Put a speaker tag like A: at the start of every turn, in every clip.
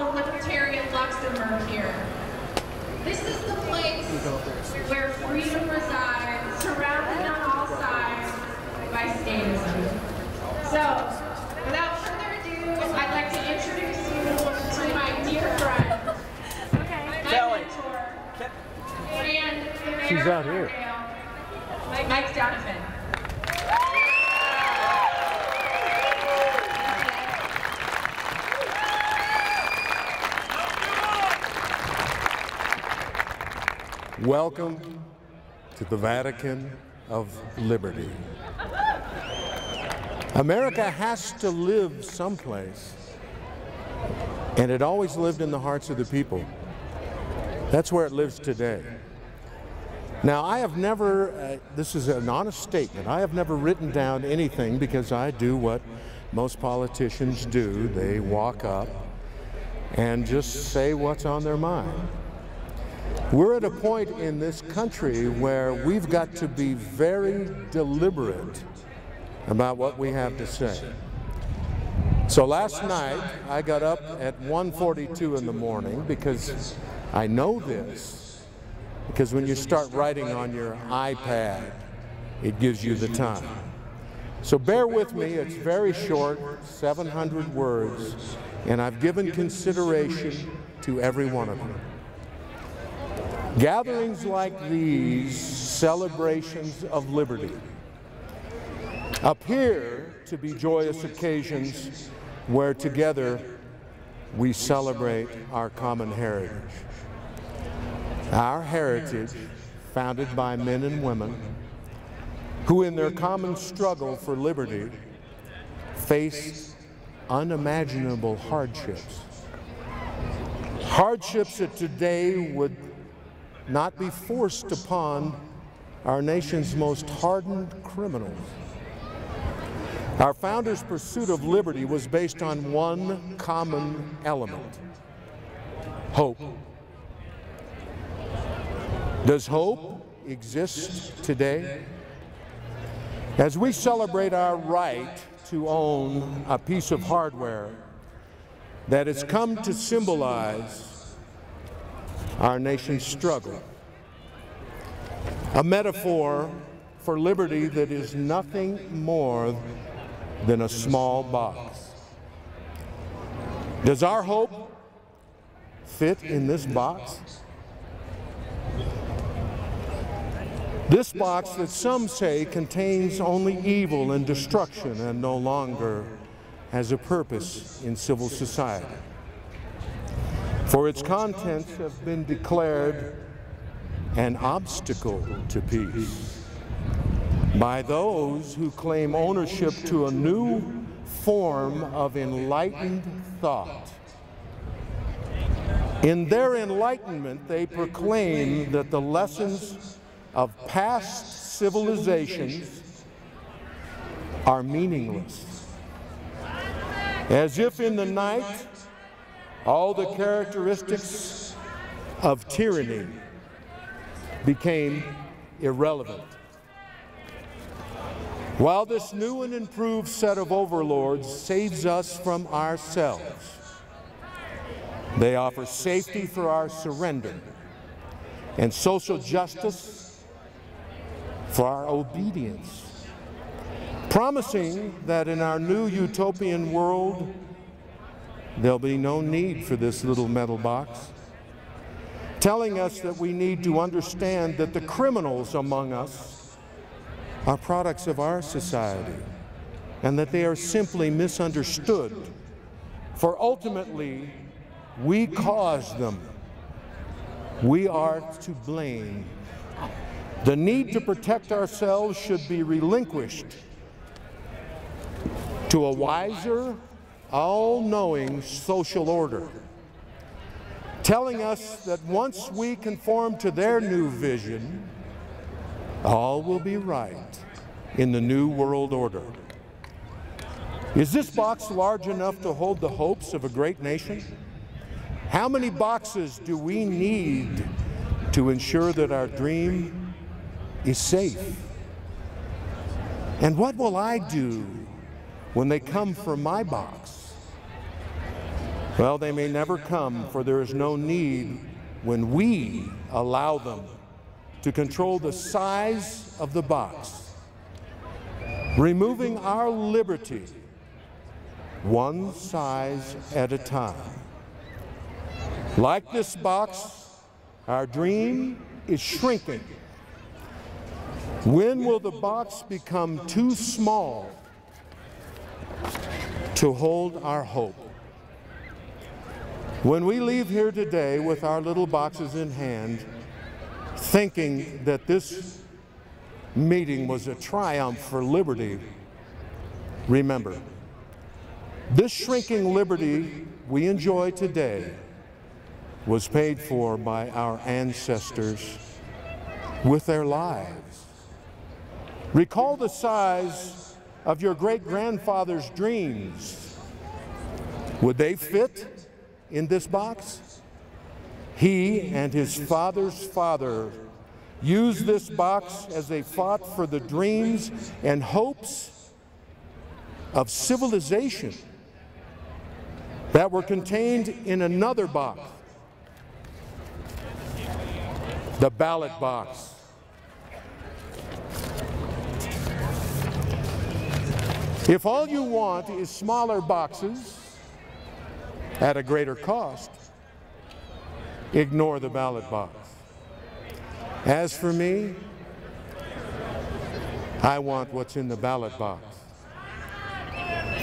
A: the Libertarian Luxembourg here. This is the place where freedom resides, surrounded on all sides by statism. So, without further ado, I'd like to introduce you to my dear friend, my mentor, and the mayor
B: She's out
A: of
B: here.
A: Glendale, Mike Dunafon.
B: Welcome to the Vatican of Liberty. America has to live someplace, and it always lived in the hearts of the people. That's where it lives today. Now, I have never, this is an honest statement, I have never written down anything because I do what most politicians do. They walk up and just say what's on their mind. We're at a point in this country where we've got to be very deliberate about what we have to say. So last night, I got up at 1:42 in the morning because I know this, because when you start writing on your iPad, it gives you the time. So bear with me, it's very short, 700 words, and I've given consideration to every one of them. Gatherings like these, celebrations of liberty, appear to be joyous occasions where together we celebrate our common heritage. Our heritage, founded by men and women who in their common struggle for liberty faced unimaginable hardships. Hardships that today would not be forced upon our nation's most hardened criminals. Our founders' pursuit of liberty was based on one common element: hope. Does hope exist today? As we celebrate our right to own a piece of hardware that has come to symbolize our nation's struggle, a metaphor for liberty that is nothing more than a small box. Does our hope fit in this box? This box that some say contains only evil and destruction and no longer has a purpose in civil society. For its contents have been declared an obstacle to peace by those who claim ownership to a new form of enlightened thought. In their enlightenment, they proclaim that the lessons of past civilizations are meaningless, as if in the night all the characteristics of tyranny became irrelevant. While this new and improved set of overlords saves us from ourselves, they offer safety for our surrender and social justice for our obedience, promising that in our new utopian world, there'll be no need for this little metal box, telling us that we need to understand that the criminals among us are products of our society and that they are simply misunderstood, for ultimately we caused them. We are to blame. The need to protect ourselves should be relinquished to a wiser, all-knowing social order, telling us that once we conform to their new vision, all will be right in the new world order. Is this box large enough to hold the hopes of a great nation? How many boxes do we need to ensure that our dream is safe? And what will I do when they come for my box? Well, they may never come, for there is no need when we allow them to control the size of the box, removing our liberty one size at a time. Like this box, our dream is shrinking. When will the box become too small to hold our hope? When we leave here today with our little boxes in hand, thinking that this meeting was a triumph for liberty, remember, this shrinking liberty we enjoy today was paid for by our ancestors with their lives. Recall the size of your great-grandfather's dreams. Would they fit in this box? He and his father's father used this box as they fought for the dreams and hopes of civilization that were contained in another box, the ballot box. If all you want is smaller boxes at a greater cost, ignore the ballot box. As for me, I want what's in the ballot box.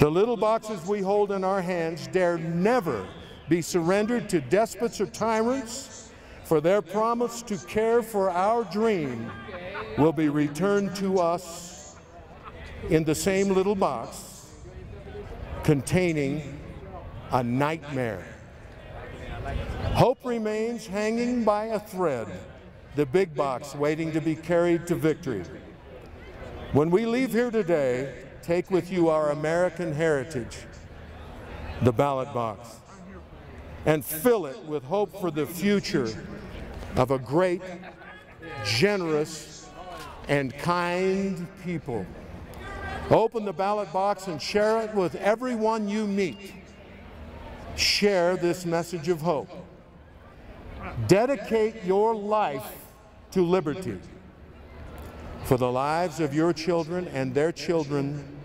B: The little boxes we hold in our hands dare never be surrendered to despots or tyrants, for their promise to care for our dream will be returned to us in the same little box containing a nightmare. Hope remains hanging by a thread, the big box waiting to be carried to victory. When we leave here today, take with you our American heritage, the ballot box, and fill it with hope for the future of a great, generous, and kind people. Open the ballot box and share it with everyone you meet. Share this message of hope. Dedicate your life to liberty, for the lives of your children and their children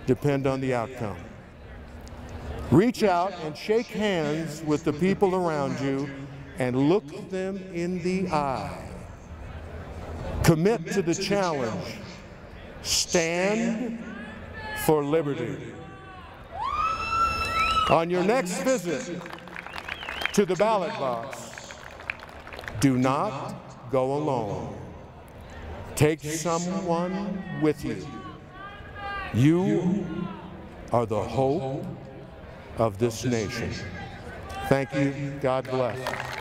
B: depend on the outcome. Reach out and shake hands with the people around you and look them in the eye. Commit to the challenge. Stand for liberty. On your next visit to the ballot box, do not go alone. Take someone with you. You are the hope of this nation. Thank you. God bless.